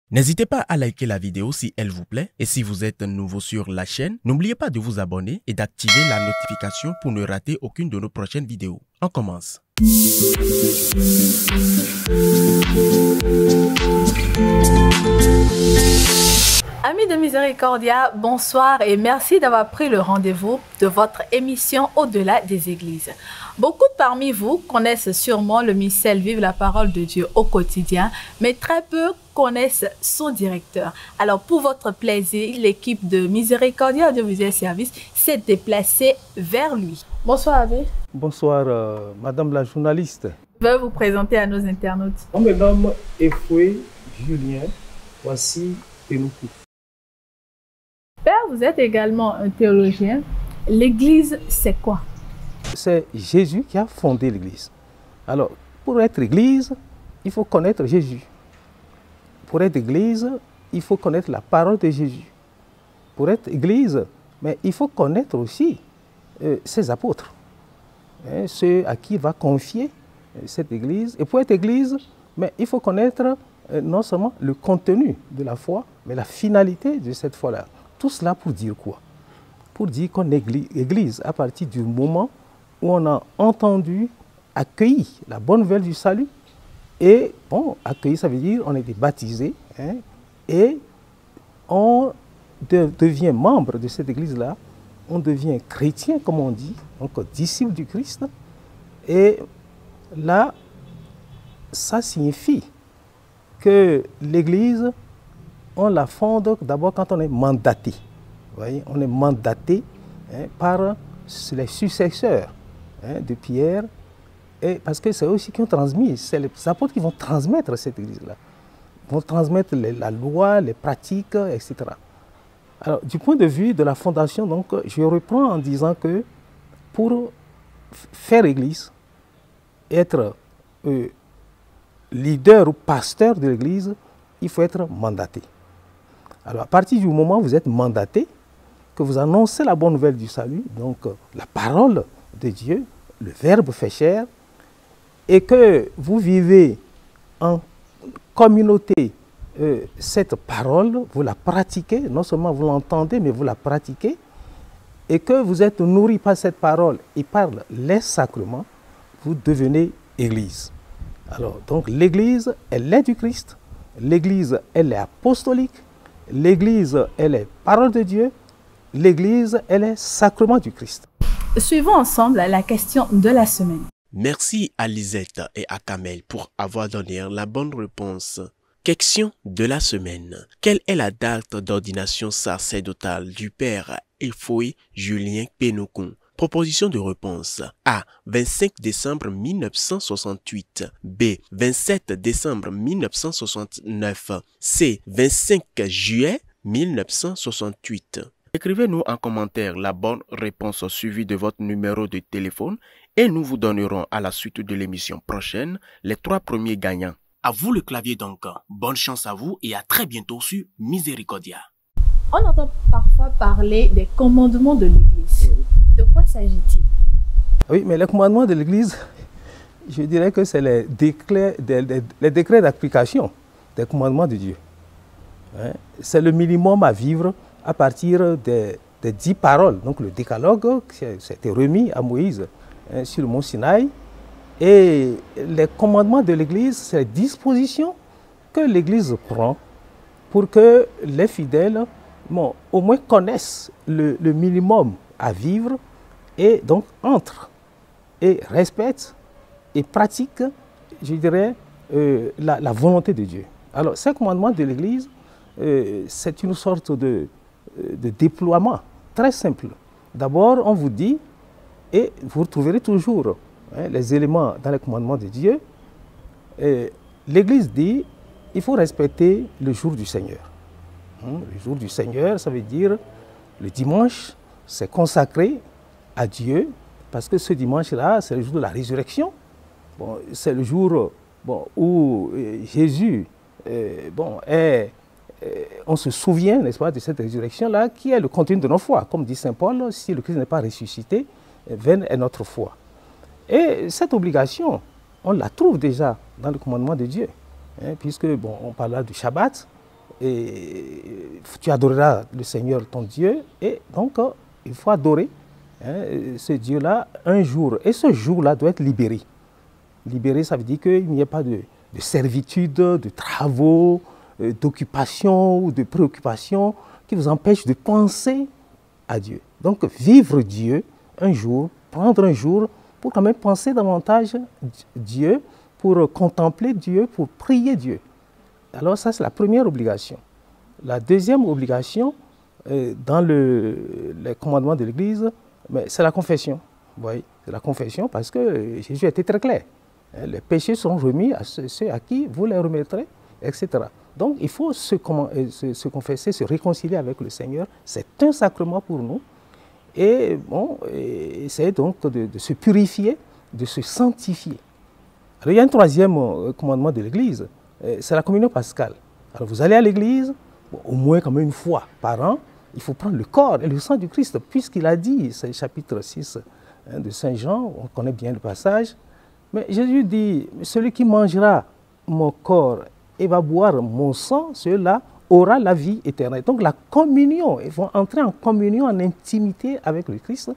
N'hésitez pas à liker la vidéo si elle vous plaît et si vous êtes nouveau sur la chaîne, n'oubliez pas de vous abonner et d'activer la notification pour ne rater aucune de nos prochaines vidéos. On commence. Amis de Miséricordia, bonsoir et merci d'avoir pris le rendez-vous de votre émission Au-delà des Églises. Beaucoup parmi vous connaissent sûrement le missel Vive la parole de Dieu au quotidien, mais très peu connaissent son directeur. Alors pour votre plaisir, l'équipe de Miséricordia Audiovisuel Service s'est déplacée vers lui. Bonsoir Abbé. Bonsoir Madame la journaliste. Je vais vous présenter à nos internautes. Je me nomme Efoué Julien, voici Pénoukou. Père, vous êtes également un théologien. L'Église, c'est quoi? C'est Jésus qui a fondé l'Église. Alors, pour être Église, il faut connaître Jésus. Pour être Église, il faut connaître la parole de Jésus. Pour être Église, mais il faut connaître aussi ses apôtres, ceux à qui il va confier cette Église. Et pour être Église, mais il faut connaître non seulement le contenu de la foi, mais la finalité de cette foi-là. Tout cela pour dire quoi? Pour dire qu'on est Église à partir du moment où on a entendu, accueilli la bonne nouvelle du salut. Et bon, accueilli, ça veut dire on a été baptisé, et on devient membre de cette Église-là. On devient chrétien, comme on dit, donc disciple du Christ. Et là, ça signifie que l'Église, on la fonde d'abord quand on est mandaté. Vous voyez, on est mandaté par les successeurs de Pierre, et parce que c'est eux aussi qui ont transmis, c'est les apôtres qui vont transmettre cette Église-là. Ils vont transmettre la loi, les pratiques, etc. Alors, du point de vue de la fondation, donc, je reprends en disant que pour faire Église, être leader ou pasteur de l'Église, il faut être mandaté. Alors, à partir du moment où vous êtes mandaté, que vous annoncez la bonne nouvelle du salut, donc la parole de Dieu, le Verbe fait chair, et que vous vivez en communauté cette parole, vous la pratiquez, non seulement vous l'entendez, mais vous la pratiquez, et que vous êtes nourri par cette parole et par les sacrements, vous devenez Église. Alors, donc l'Église, elle est du Christ, l'Église, elle est apostolique, l'Église, elle est parole de Dieu, l'Église, elle est sacrement du Christ. Suivons ensemble la question de la semaine. Merci à Lisette et à Kamel pour avoir donné la bonne réponse. Question de la semaine. Quelle est la date d'ordination sacerdotale du Père Efoué Julien Pénoukou? Proposition de réponse. A. 25 décembre 1968. B. 27 décembre 1969. C. 25 juillet 1968. Écrivez-nous en commentaire la bonne réponse suivie de votre numéro de téléphone et nous vous donnerons à la suite de l'émission prochaine les 3 premiers gagnants. À vous le clavier donc. Bonne chance à vous et à très bientôt sur Miséricordia. On entend parfois parler des commandements de l'Église. De quoi s'agit-il? Oui, mais les commandements de l'Église, je dirais que c'est les décrets d'application des commandements de Dieu. C'est le minimum à vivre à partir des 10 paroles. Donc le décalogue qui a été remis à Moïse sur le mont Sinaï. Et les commandements de l'Église, c'est les dispositions que l'Église prend pour que les fidèles au moins connaissent le minimum à vivre et donc entrent et respectent et pratiquent, je dirais, la volonté de Dieu. Alors ces commandements de l'Église, c'est une sorte de déploiement très simple. D'abord, on vous dit, et vous retrouverez toujours les éléments dans les commandements de Dieu, l'Église dit, il faut respecter le jour du Seigneur. Le jour du Seigneur, ça veut dire le dimanche, c'est consacré à Dieu, parce que ce dimanche-là, c'est le jour de la résurrection. Bon, c'est le jour où Jésus on se souvient, n'est-ce pas, de cette résurrection-là, qui est le contenu de nos foi. Comme dit saint Paul, si le Christ n'est pas ressuscité, vaine est notre foi. Et cette obligation, on la trouve déjà dans le commandement de Dieu, puisque, on parle là du Shabbat, et tu adoreras le Seigneur ton Dieu, et donc il faut adorer ce Dieu-là un jour. Et ce jour-là doit être libéré. Libéré, ça veut dire qu'il n'y a pas de servitude, de travaux, d'occupation ou de préoccupation qui vous empêchent de penser à Dieu. Donc vivre Dieu un jour, prendre un jour pour quand même penser davantage Dieu, pour contempler Dieu, pour prier Dieu. Alors ça, c'est la première obligation. La deuxième obligation, dans les commandements de l'Église, c'est la confession. Vous voyez, c'est la confession parce que Jésus a été très clair. Les péchés seront remis à ceux à qui vous les remettrez, etc. Donc il faut se confesser, se réconcilier avec le Seigneur. C'est un sacrement pour nous. Et bon, essayer donc de se purifier, de se sanctifier. Alors il y a un troisième commandement de l'Église, c'est la communion pascale. Alors vous allez à l'Église, bon, au moins comme une fois par an, il faut prendre le corps et le sang du Christ, puisqu'il a dit, c'est le chapitre 6 de Saint Jean, on connaît bien le passage, mais Jésus dit, celui qui mangera mon corps et va boire mon sang, celui-là aura la vie éternelle. Donc la communion, ils vont entrer en communion, en intimité avec le Christ.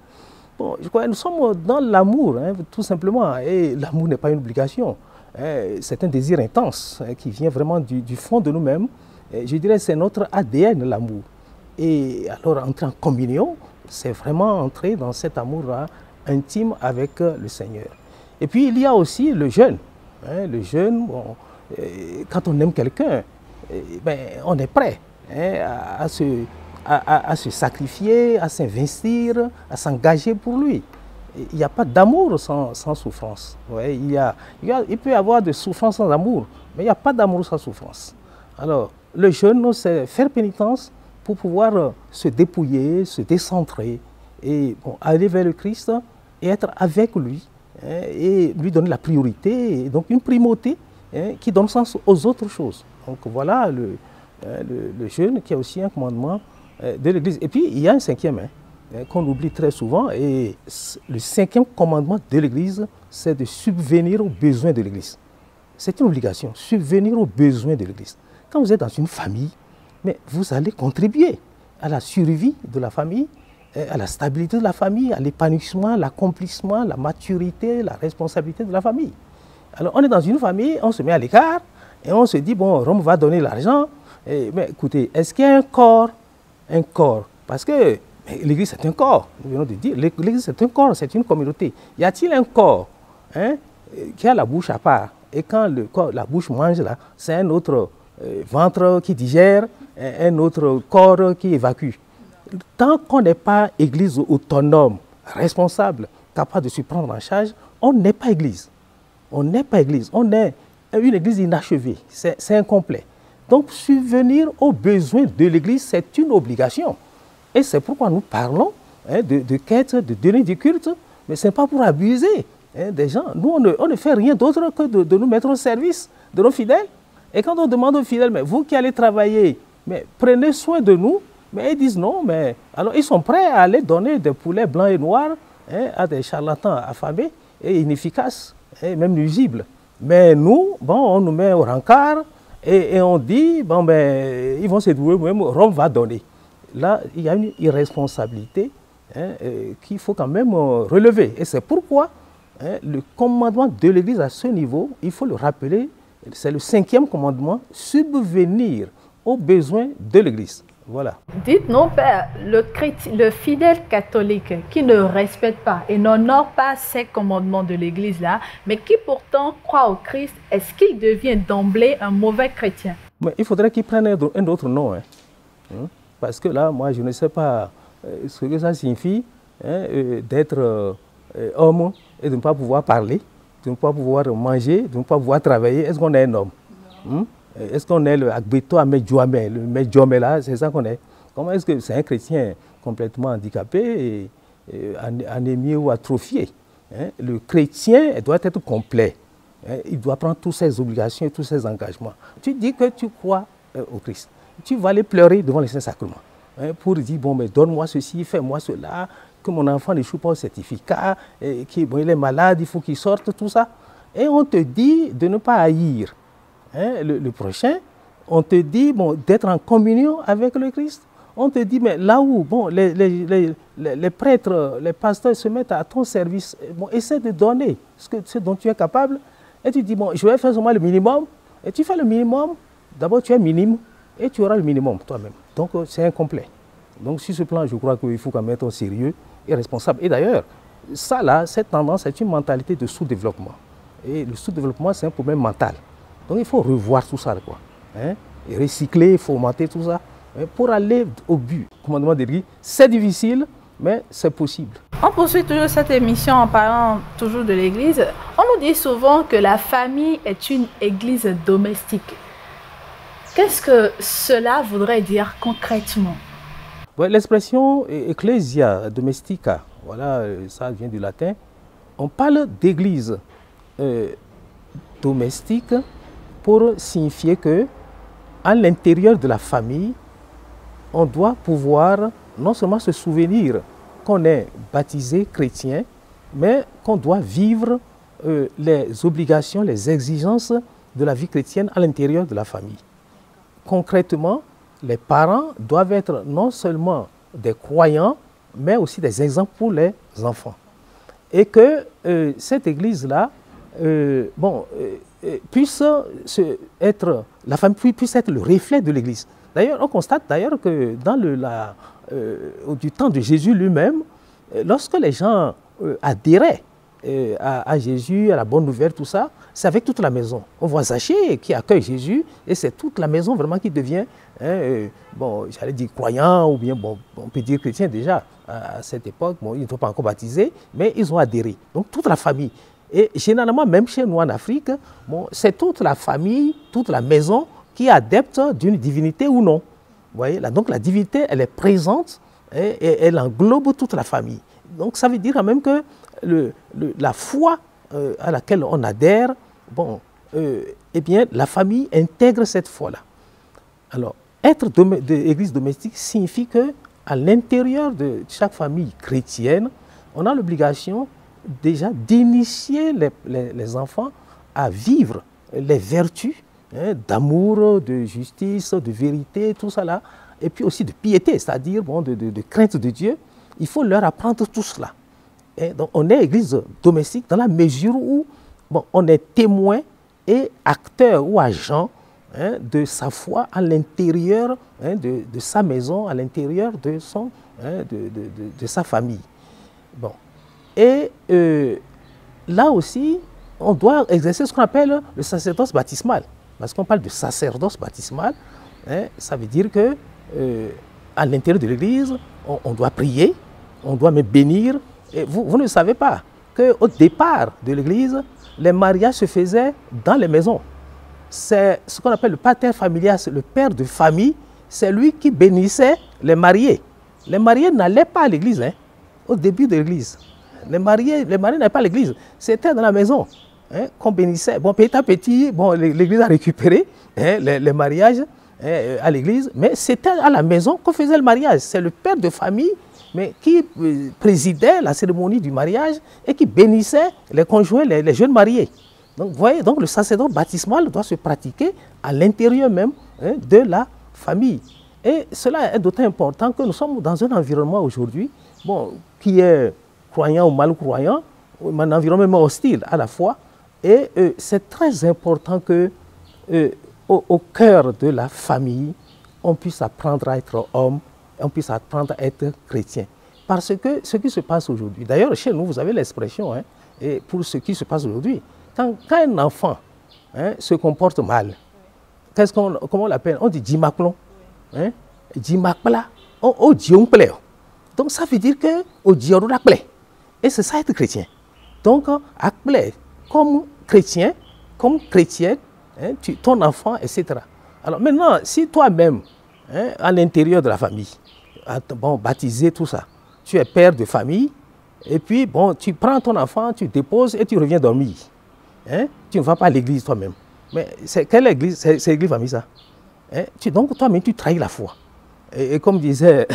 Bon, je crois que nous sommes dans l'amour, tout simplement, et l'amour n'est pas une obligation. C'est un désir intense qui vient vraiment du fond de nous-mêmes. Je dirais que c'est notre ADN, l'amour. Et alors entrer en communion, c'est vraiment entrer dans cet amour-là intime avec le Seigneur. Et puis il y a aussi le jeûne. Le jeûne, bon, quand on aime quelqu'un, on est prêt à se sacrifier, à s'investir, à s'engager pour lui. Il n'y a pas d'amour sans souffrance. Ouais, il peut y avoir de souffrance sans amour, mais il n'y a pas d'amour sans souffrance. Alors, le jeûne, c'est faire pénitence pour pouvoir se dépouiller, se décentrer et bon, aller vers le Christ et être avec lui et lui donner la priorité, et donc une primauté qui donne sens aux autres choses. Donc voilà le jeûne qui est aussi un commandement de l'Église. Et puis il y a un cinquième qu'on oublie très souvent, et le cinquième commandement de l'Église, c'est de subvenir aux besoins de l'Église. C'est une obligation, subvenir aux besoins de l'Église. Quand vous êtes dans une famille, mais vous allez contribuer à la survie de la famille, à la stabilité de la famille, à l'épanouissement, l'accomplissement, la maturité, la responsabilité de la famille. Alors on est dans une famille, on se met à l'écart et on se dit, bon, Rome va donner l'argent, mais écoutez, est-ce qu'il y a un corps? Un corps, parce que l'Église c'est un corps, nous venons de dire, l'Église c'est un corps, c'est une communauté. Y a-t-il un corps qui a la bouche à part, et quand la bouche mange là, c'est un autre ventre qui digère, un autre corps qui évacue. Tant qu'on n'est pas Église autonome, responsable, capable de se prendre en charge, on n'est pas Église. On n'est pas Église, on est une Église inachevée, c'est incomplet. Donc subvenir aux besoins de l'Église, c'est une obligation. Et c'est pourquoi nous parlons de quête, de donner du culte, mais ce n'est pas pour abuser des gens. Nous, on ne fait rien d'autre que de nous mettre au service de nos fidèles. Et quand on demande aux fidèles, mais vous qui allez travailler, mais prenez soin de nous, mais ils disent non, mais alors ils sont prêts à aller donner des poulets blancs et noirs à des charlatans affamés et inefficaces, et même nuisibles. Mais nous, bon, on nous met au rencard et on dit, bon, ben, ils vont se douer, même Rome va donner. Là, il y a une irresponsabilité qu'il faut quand même relever. Et c'est pourquoi le commandement de l'Église à ce niveau, il faut le rappeler, c'est le cinquième commandement, subvenir aux besoins de l'Église. Voilà. Dites-nous, Père, le fidèle catholique qui ne respecte pas et n'honore pas ces commandements de l'Église-là, mais qui pourtant croit au Christ, est-ce qu'il devient d'emblée un mauvais chrétien? Mais il faudrait qu'il prenne un autre nom. Parce que là, moi, je ne sais pas ce que ça signifie d'être homme et de ne pas pouvoir parler, de ne pas pouvoir manger, de ne pas pouvoir travailler. Est-ce qu'on est un homme? Est-ce qu'on est le Agbeto Amedjouame, le Medjouame là, c'est ça qu'on est? Comment est-ce que c'est un chrétien complètement handicapé, anémié ou atrophié? Le chrétien doit être complet. Il doit prendre toutes ses obligations et tous ses engagements. Tu dis que tu crois au Christ. Tu vas aller pleurer devant les Saint-Sacrements pour dire, bon, mais donne-moi ceci, fais-moi cela, que mon enfant n'échoue pas au certificat, qu'il est malade, il faut qu'il sorte, tout ça. Et on te dit de ne pas haïr le prochain, On te dit bon, d'être en communion avec le Christ. On te dit, mais là où bon, les prêtres, les pasteurs se mettent à ton service, bon, essaie de donner ce dont tu es capable. Et tu dis, bon, je vais faire seulement le minimum. Et tu fais le minimum. D'abord, tu es minime et tu auras le minimum toi-même. Donc, c'est incomplet. Donc, sur ce plan, je crois qu'il faut quand même être sérieux et responsable. Et d'ailleurs, ça là, cette tendance, c'est une mentalité de sous-développement. Et le sous-développement, c'est un problème mental. Donc, il faut revoir tout ça, quoi. Hein? Et recycler, fomenter tout ça. Pour aller au but, commandement de l'Église, c'est difficile, mais c'est possible. On poursuit toujours cette émission en parlant toujours de l'Église. On nous dit souvent que la famille est une église domestique. Qu'est-ce que cela voudrait dire concrètement? Ouais, l'expression ecclesia domestica, voilà, ça vient du latin. On parle d'église domestique pour signifier que à l'intérieur de la famille, on doit pouvoir non seulement se souvenir qu'on est baptisé chrétien, mais qu'on doit vivre les obligations, les exigences de la vie chrétienne à l'intérieur de la famille. Concrètement, les parents doivent être non seulement des croyants, mais aussi des exemples pour les enfants. Et que cette église-là puisse être, la famille puisse être le reflet de l'église. D'ailleurs, on constate d'ailleurs que dans du temps de Jésus lui-même, lorsque les gens adhéraient à Jésus, à la bonne nouvelle, tout ça, c'est avec toute la maison. On voit Zachée qui accueille Jésus et c'est toute la maison vraiment qui devient, bon, j'allais dire croyant ou bien, bon, on peut dire chrétien déjà à cette époque. Bon, ils ne sont pas encore baptisés, mais ils ont adhéré. Donc toute la famille. Et généralement, même chez nous en Afrique, bon, c'est toute la famille, toute la maison qui est adepte d'une divinité ou non. Vous voyez, là, donc la divinité, elle est présente et elle englobe toute la famille. Donc ça veut dire quand même que la foi à laquelle on adhère, bon, eh bien, la famille intègre cette foi-là. Alors, être d'église domestique signifie qu'à l'intérieur de chaque famille chrétienne, on a l'obligation déjà d'initier les enfants à vivre les vertus d'amour, de justice, de vérité, tout ça là, et puis aussi de piété, c'est-à-dire bon, de crainte de Dieu. Il faut leur apprendre tout cela. Et donc on est église domestique dans la mesure où bon, on est témoin et acteur ou agent de sa foi à l'intérieur de sa maison, à l'intérieur de sa famille. Bon. Et là aussi, on doit exercer ce qu'on appelle le sacerdoce baptismal. Parce qu'on parle de sacerdoce baptismal, ça veut dire que à l'intérieur de l'Église, on doit prier, on doit me bénir. Et vous ne savez pas qu'au départ de l'Église, les mariages se faisaient dans les maisons. C'est ce qu'on appelle le pater familias, le père de famille, c'est lui qui bénissait les mariés. Les mariés n'allaient pas à l'Église, au début de l'Église. Les mariés n'allaient pas à l'Église, c'était dans la maison qu'on bénissait. Bon, petit à petit, bon, l'Église a récupéré les mariages à l'Église, mais c'était à la maison qu'on faisait le mariage. C'est le père de famille mais qui présidait la cérémonie du mariage et qui bénissait les conjoints, les jeunes mariés. Donc, vous voyez, donc le sacerdoce baptismal doit se pratiquer à l'intérieur même de la famille. Et cela est d'autant important que nous sommes dans un environnement aujourd'hui bon, qui est croyant ou mal croyant, un environnement hostile à la fois. Et c'est très important que au cœur de la famille, on puisse apprendre à être homme, on puisse apprendre à être chrétien. Parce que ce qui se passe aujourd'hui, d'ailleurs chez nous, vous avez l'expression, et pour ce qui se passe aujourd'hui, quand un enfant se comporte mal, comment on l'appelle? On dit Jimaklon. Jimakla, on dit on plaît. Donc ça veut dire que on dit on plaît. Et c'est ça être chrétien. Donc, comme chrétien, comme chrétienne, ton enfant, etc. Alors maintenant, si toi-même, à l'intérieur de la famille, bon, baptisé, tout ça, tu es père de famille, et puis bon, tu prends ton enfant, tu déposes et tu reviens dormir. Tu ne vas pas à l'église toi-même. Mais quelle église? C'est l'église famille ça. Donc toi-même, tu trahis la foi. Et comme disait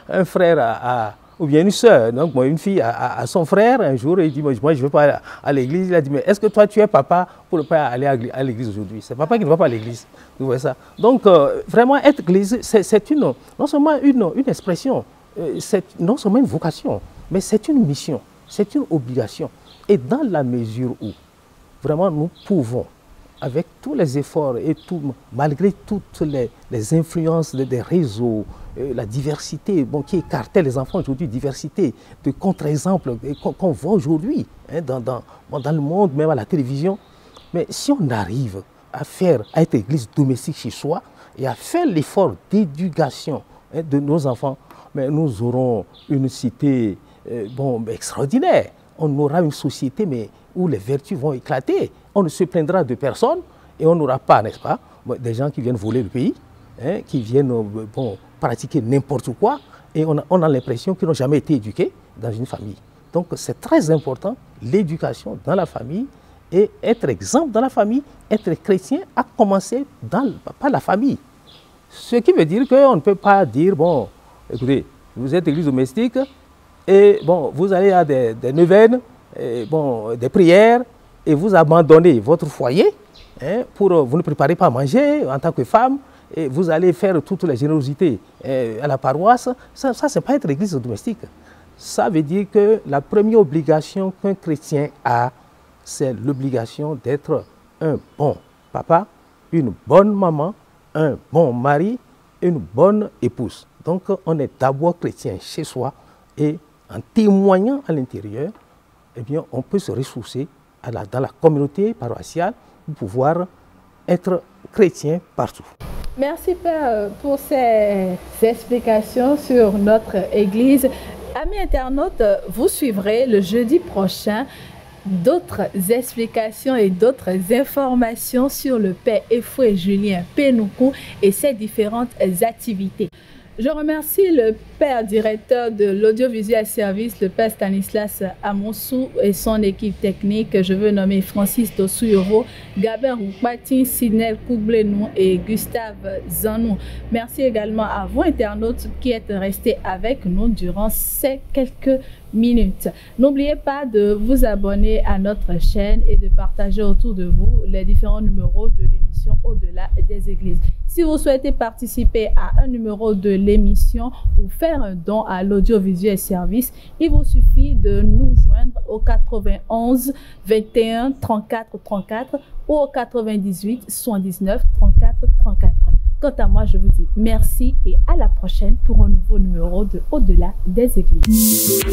un frère ou bien une sœur. Donc, moi, une fille a son frère, un jour, il dit, moi, je ne veux pas aller à l'église. Il a dit, mais est-ce que toi, tu es papa pour ne pas aller à l'église aujourd'hui? C'est papa qui ne va pas à l'église. Vous voyez ça? Donc, vraiment, être église, c'est non seulement une expression, c'est non seulement une vocation, mais c'est une mission, c'est une obligation. Et dans la mesure où, vraiment, nous pouvons, avec tous les efforts et malgré toutes les influences des réseaux, la diversité qui écartait les enfants aujourd'hui, diversité de contre-exemples qu'on voit aujourd'hui dans le monde, même à la télévision. Mais si on arrive à être église domestique chez soi et à faire l'effort d'éducation de nos enfants, mais nous aurons une cité extraordinaire. On aura une société où les vertus vont éclater. On ne se plaindra de personne et on n'aura pas, n'est-ce pas, des gens qui viennent voler le pays, qui viennent pratiquer n'importe quoi, et on a l'impression qu'ils n'ont jamais été éduqués dans une famille. Donc c'est très important, l'éducation dans la famille, et être exemple dans la famille, être chrétien, à commencer par la famille. Ce qui veut dire qu'on ne peut pas dire, bon, écoutez, vous êtes église domestique, et bon, vous allez à des neuvaines, des prières, et vous abandonnez votre foyer, vous ne préparez pas à manger en tant que femme, et vous allez faire toutes les générosités à la paroisse. Ça c'est pas être église domestique. Ça veut dire que la première obligation qu'un chrétien a, c'est l'obligation d'être un bon papa, une bonne maman, un bon mari, une bonne épouse. Donc on est d'abord chrétien chez soi, et en témoignant à l'intérieur, eh bien, on peut se ressourcer dans la communauté paroissiale pour pouvoir être chrétien partout. Merci Père pour ces explications sur notre Église. Amis internautes, vous suivrez le jeudi prochain d'autres explications et d'autres informations sur le Père Efoué Julien Pénoukou et ses différentes activités. Je remercie le Père directeur de l'audiovisuel service, le Père Stanislas Amonsou et son équipe technique. Je veux nommer Francis Dossouiro, Gabin Roukmatin, Sinel Koublenou et Gustave Zanou. Merci également à vous internautes qui êtes restés avec nous durant ces quelques minutes. N'oubliez pas de vous abonner à notre chaîne et de partager autour de vous les différents numéros de l'émission Au-delà des Églises. Si vous souhaitez participer à un numéro de l'émission ou faire un don à l'audiovisuel service, il vous suffit de nous joindre au 91 21 34 34 ou au 98 79 34 34. Quant à moi, je vous dis merci et à la prochaine pour un nouveau numéro de Au-delà des Églises.